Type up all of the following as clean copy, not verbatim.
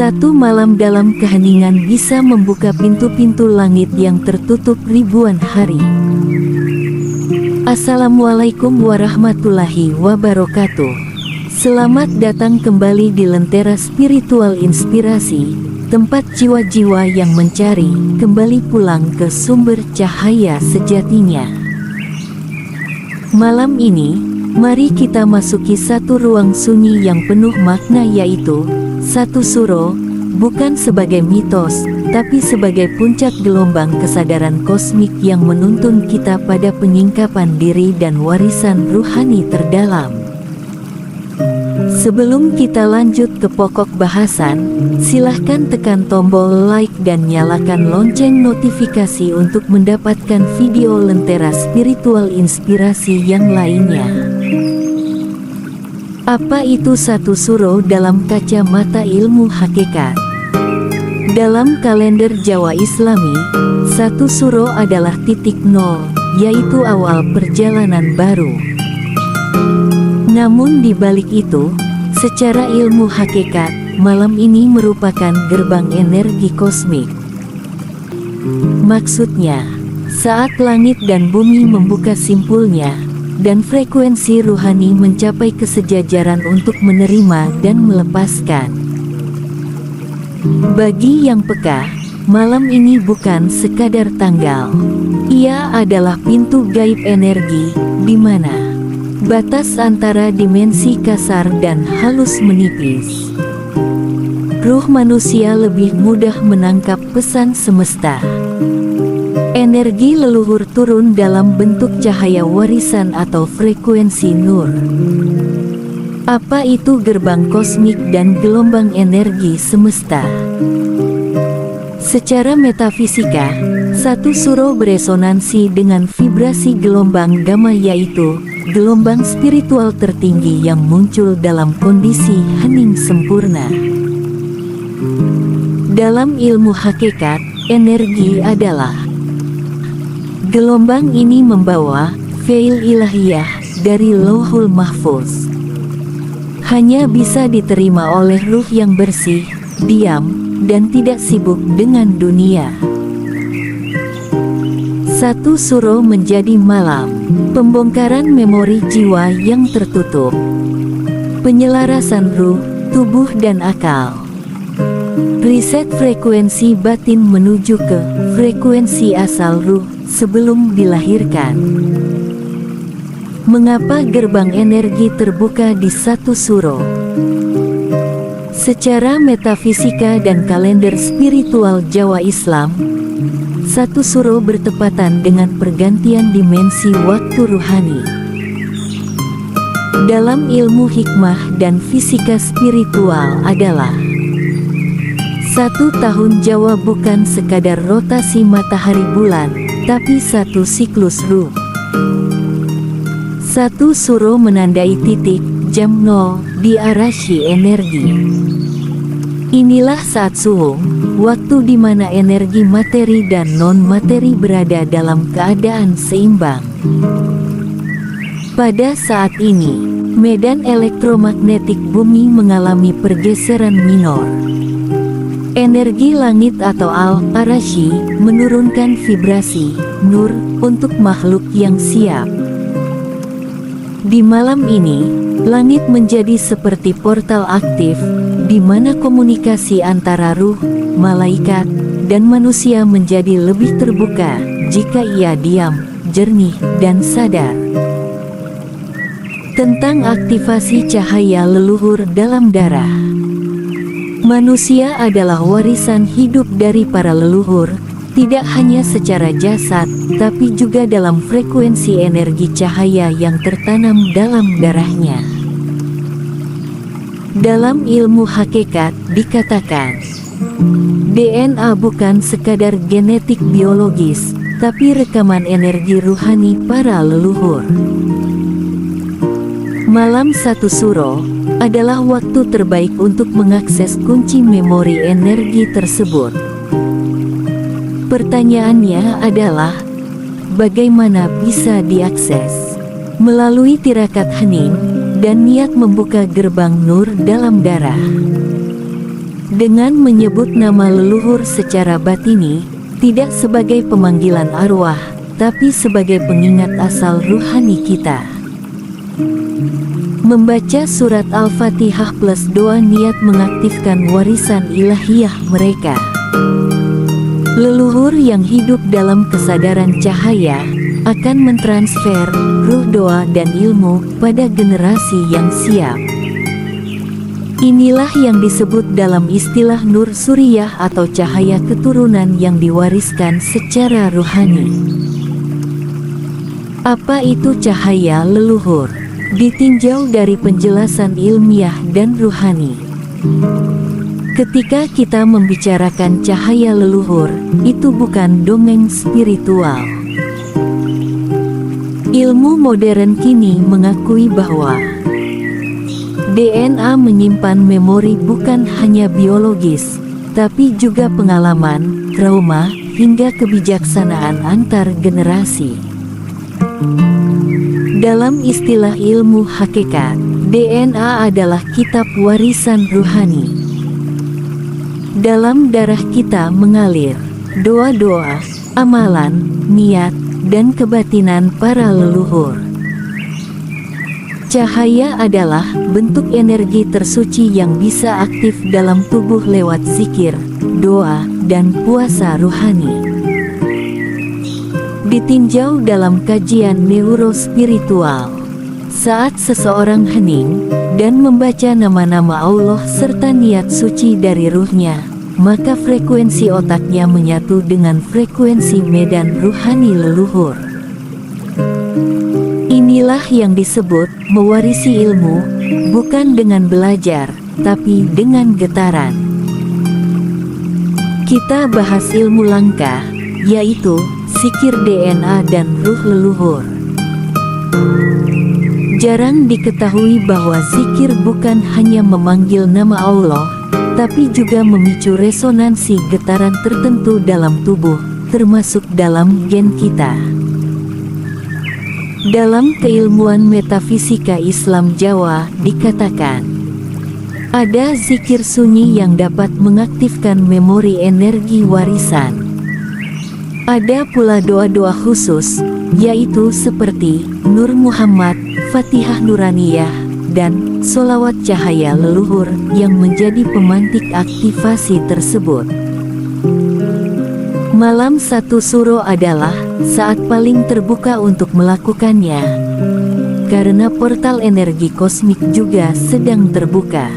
Satu malam dalam keheningan bisa membuka pintu-pintu langit yang tertutup ribuan hari. Assalamualaikum warahmatullahi wabarakatuh. Selamat datang kembali di Lentera Spiritual Inspirasi, tempat jiwa-jiwa yang mencari kembali pulang ke sumber cahaya sejatinya. Malam ini, mari kita masuki satu ruang sunyi yang penuh makna, yaitu satu suro, bukan sebagai mitos, tapi sebagai puncak gelombang kesadaran kosmik yang menuntun kita pada penyingkapan diri dan warisan ruhani terdalam. Sebelum kita lanjut ke pokok bahasan, silahkan tekan tombol like dan nyalakan lonceng notifikasi untuk mendapatkan video Lentera Spiritual Inspirasi yang lainnya. Apa itu satu suro dalam kacamata ilmu hakikat? Dalam kalender Jawa Islami, satu suro adalah titik nol, yaitu awal perjalanan baru. Namun di balik itu, secara ilmu hakikat, malam ini merupakan gerbang energi kosmik. Maksudnya, saat langit dan bumi membuka simpulnya, dan frekuensi ruhani mencapai kesejajaran untuk menerima dan melepaskan. Bagi yang peka, malam ini bukan sekadar tanggal. Ia adalah pintu gaib energi, di mana batas antara dimensi kasar dan halus menipis. Ruh manusia lebih mudah menangkap pesan semesta. Energi leluhur turun dalam bentuk cahaya warisan atau frekuensi nur. Apa itu gerbang kosmik dan gelombang energi semesta? Secara metafisika, satu suro beresonansi dengan vibrasi gelombang gamma, yaitu gelombang spiritual tertinggi yang muncul dalam kondisi hening sempurna. Dalam ilmu hakikat, energi adalah gelombang ini membawa veil ilahiyah dari Lauhul Mahfuz. Hanya bisa diterima oleh ruh yang bersih, diam, dan tidak sibuk dengan dunia. Satu suro menjadi malam, pembongkaran memori jiwa yang tertutup, penyelarasan ruh, tubuh dan akal. Riset frekuensi batin menuju ke frekuensi asal ruh sebelum dilahirkan. Mengapa gerbang energi terbuka di satu suro? Secara metafisika dan kalender spiritual Jawa Islam, satu suro bertepatan dengan pergantian dimensi waktu ruhani. Dalam ilmu hikmah dan fisika spiritual adalah satu tahun Jawa bukan sekadar rotasi matahari bulan, tapi satu siklus ruh. Satu suro menandai titik, jam 0, di arasy energi. Inilah saat suhung, waktu di mana energi materi dan non-materi berada dalam keadaan seimbang. Pada saat ini, medan elektromagnetik bumi mengalami pergeseran minor. Energi langit atau al-arasy menurunkan vibrasi nur untuk makhluk yang siap. Di malam ini, langit menjadi seperti portal aktif, di mana komunikasi antara ruh, malaikat, dan manusia menjadi lebih terbuka jika ia diam, jernih, dan sadar. Tentang aktivasi cahaya leluhur dalam darah. Manusia adalah warisan hidup dari para leluhur, tidak hanya secara jasad, tapi juga dalam frekuensi energi cahaya yang tertanam dalam darahnya. Dalam ilmu hakikat dikatakan, DNA bukan sekadar genetik biologis, tapi rekaman energi ruhani para leluhur. Malam satu suro adalah waktu terbaik untuk mengakses kunci memori energi tersebut. Pertanyaannya adalah, bagaimana bisa diakses? Melalui tirakat hening dan niat membuka gerbang nur dalam darah. Dengan menyebut nama leluhur secara batini, tidak sebagai pemanggilan arwah, tapi sebagai pengingat asal ruhani kita. Membaca surat Al-Fatihah plus doa niat mengaktifkan warisan ilahiyah mereka. Leluhur yang hidup dalam kesadaran cahaya akan mentransfer ruh doa dan ilmu pada generasi yang siap. Inilah yang disebut dalam istilah nur suriyah atau cahaya keturunan yang diwariskan secara ruhani. Apa itu cahaya leluhur? Ditinjau dari penjelasan ilmiah dan ruhani. Ketika kita membicarakan cahaya leluhur, itu bukan dongeng spiritual. Ilmu modern kini mengakui bahwa DNA menyimpan memori bukan hanya biologis, tapi juga pengalaman, trauma, hingga kebijaksanaan antar generasi. Dalam istilah ilmu hakikat, DNA adalah kitab warisan ruhani. Dalam darah kita mengalir doa-doa, amalan, niat, dan kebatinan para leluhur. Cahaya adalah bentuk energi tersuci yang bisa aktif dalam tubuh lewat zikir, doa, dan puasa ruhani. Ditinjau dalam kajian neurospiritual, saat seseorang hening dan membaca nama-nama Allah serta niat suci dari ruhnya, maka frekuensi otaknya menyatu dengan frekuensi medan ruhani leluhur. Inilah yang disebut mewarisi ilmu, bukan dengan belajar, tapi dengan getaran. Kita bahas ilmu langka, yaitu zikir DNA dan ruh leluhur. Jarang diketahui bahwa zikir bukan hanya memanggil nama Allah, tapi juga memicu resonansi getaran tertentu dalam tubuh, termasuk dalam gen kita. Dalam keilmuan metafisika Islam Jawa dikatakan, ada zikir sunyi yang dapat mengaktifkan memori energi warisan. Ada pula doa-doa khusus, yaitu seperti Nur Muhammad, Fatihah Nuraniyah, dan solawat cahaya leluhur yang menjadi pemantik aktivasi tersebut. Malam satu suro adalah saat paling terbuka untuk melakukannya, karena portal energi kosmik juga sedang terbuka.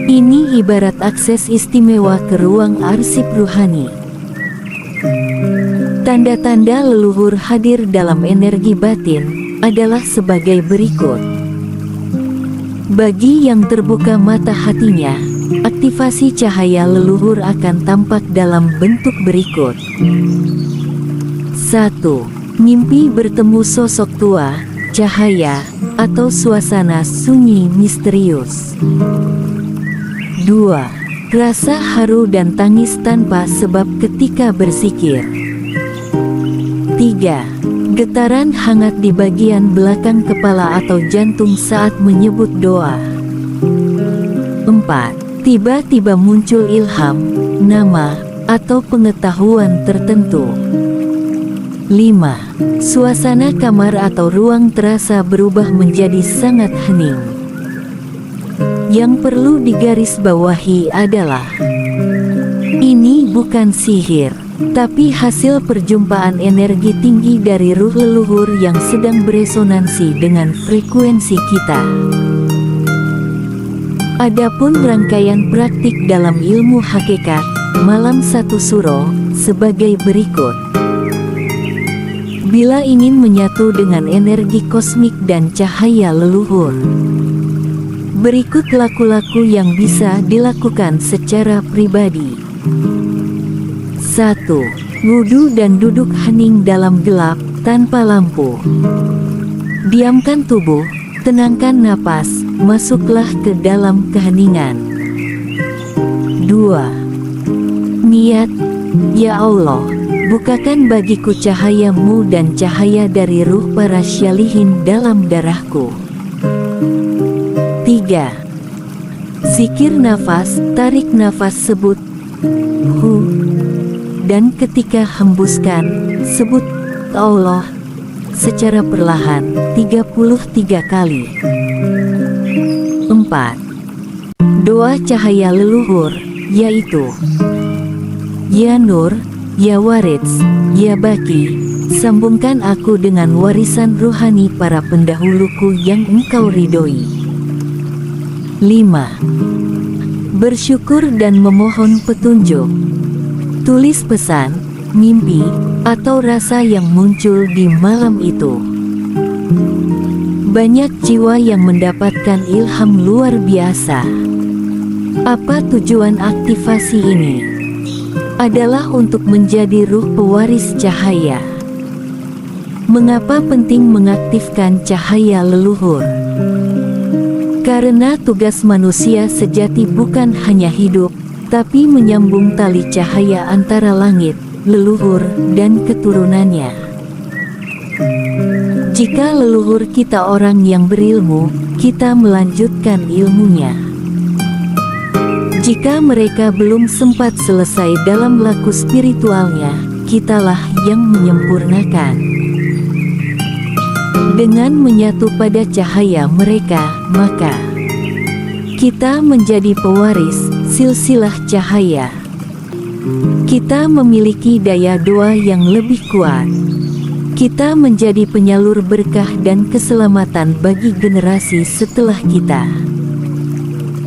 Ini ibarat akses istimewa ke ruang arsip ruhani. Tanda-tanda leluhur hadir dalam energi batin adalah sebagai berikut. Bagi yang terbuka mata hatinya, aktivasi cahaya leluhur akan tampak dalam bentuk berikut. 1. Mimpi bertemu sosok tua, cahaya, atau suasana sunyi misterius. 2. Rasa haru dan tangis tanpa sebab ketika berzikir. 3. Getaran hangat di bagian belakang kepala atau jantung saat menyebut doa. 4. Tiba-tiba muncul ilham, nama, atau pengetahuan tertentu. 5. Suasana kamar atau ruang terasa berubah menjadi sangat hening. Yang perlu digarisbawahi adalah, ini bukan sihir, tapi hasil perjumpaan energi tinggi dari ruh leluhur yang sedang beresonansi dengan frekuensi kita. Adapun rangkaian praktik dalam ilmu hakikat, malam satu suro, sebagai berikut. Bila ingin menyatu dengan energi kosmik dan cahaya leluhur, berikut laku-laku yang bisa dilakukan secara pribadi. 1. Wudhu dan duduk hening dalam gelap, tanpa lampu. Diamkan tubuh, tenangkan napas, masuklah ke dalam keheningan. 2. Niat, ya Allah, bukakan bagiku cahayamu dan cahaya dari ruh para syalihin dalam darahku. 3. Zikir nafas, tarik nafas, sebut hu, dan ketika hembuskan, sebut Allah secara perlahan 33 kali. 4. Doa cahaya leluhur, yaitu Ya Nur, Ya Warits, Ya Baki, sambungkan aku dengan warisan ruhani para pendahuluku yang Engkau ridhoi. 5. Bersyukur dan memohon petunjuk. Tulis pesan, mimpi, atau rasa yang muncul di malam itu. Banyak jiwa yang mendapatkan ilham luar biasa. Apa tujuan aktivasi ini? Adalah untuk menjadi ruh pewaris cahaya. Mengapa penting mengaktifkan cahaya leluhur? Karena tugas manusia sejati bukan hanya hidup, tapi menyambung tali cahaya antara langit, leluhur, dan keturunannya. Jika leluhur kita orang yang berilmu, kita melanjutkan ilmunya. Jika mereka belum sempat selesai dalam laku spiritualnya, kitalah yang menyempurnakan. Dengan menyatu pada cahaya mereka, maka kita menjadi pewaris silsilah cahaya. Kita memiliki daya doa yang lebih kuat. Kita menjadi penyalur berkah dan keselamatan bagi generasi setelah kita.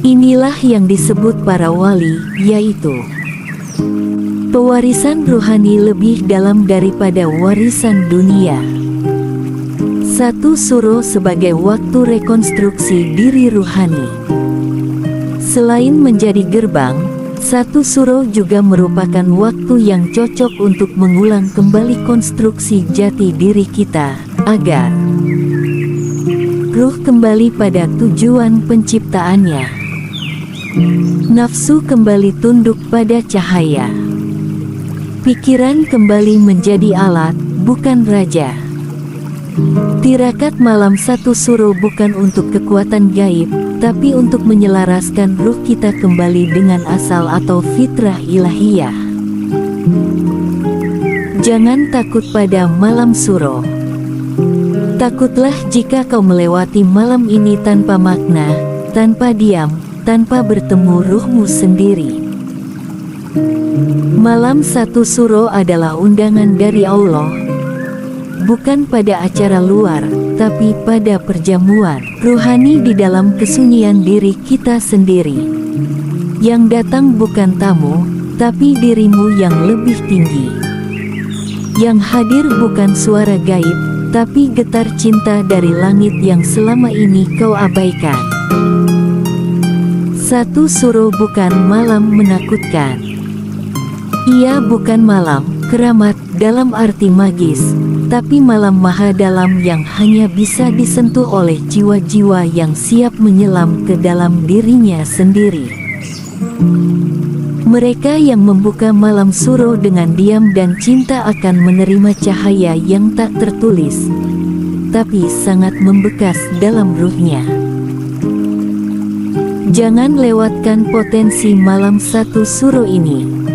Inilah yang disebut para wali, yaitu pewarisan rohani lebih dalam daripada warisan dunia. Satu suro sebagai waktu rekonstruksi diri ruhani. Selain menjadi gerbang, satu suro juga merupakan waktu yang cocok untuk mengulang kembali konstruksi jati diri kita, agar ruh kembali pada tujuan penciptaannya. Nafsu kembali tunduk pada cahaya. Pikiran kembali menjadi alat, bukan raja. Tirakat malam satu suro bukan untuk kekuatan gaib, tapi untuk menyelaraskan ruh kita kembali dengan asal atau fitrah ilahiyah. Jangan takut pada malam suro. Takutlah jika kau melewati malam ini tanpa makna, tanpa diam, tanpa bertemu ruhmu sendiri. Malam satu suro adalah undangan dari Allah. Bukan pada acara luar, tapi pada perjamuan ruhani di dalam kesunyian diri kita sendiri. Yang datang bukan tamu, tapi dirimu yang lebih tinggi. Yang hadir bukan suara gaib, tapi getar cinta dari langit yang selama ini kau abaikan. Satu suro bukan malam menakutkan. Ia bukan malam keramat dalam arti magis, tapi malam maha dalam yang hanya bisa disentuh oleh jiwa-jiwa yang siap menyelam ke dalam dirinya sendiri. Mereka yang membuka malam suro dengan diam dan cinta akan menerima cahaya yang tak tertulis, tapi sangat membekas dalam ruhnya. Jangan lewatkan potensi malam satu suro ini.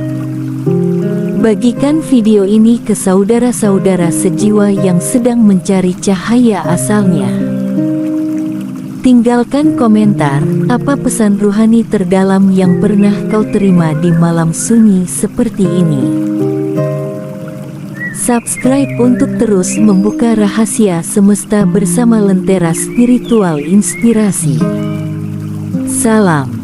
Bagikan video ini ke saudara-saudara sejiwa yang sedang mencari cahaya asalnya. Tinggalkan komentar, apa pesan ruhani terdalam yang pernah kau terima di malam sunyi seperti ini. Subscribe untuk terus membuka rahasia semesta bersama Lentera Spiritual Inspirasi. Salam.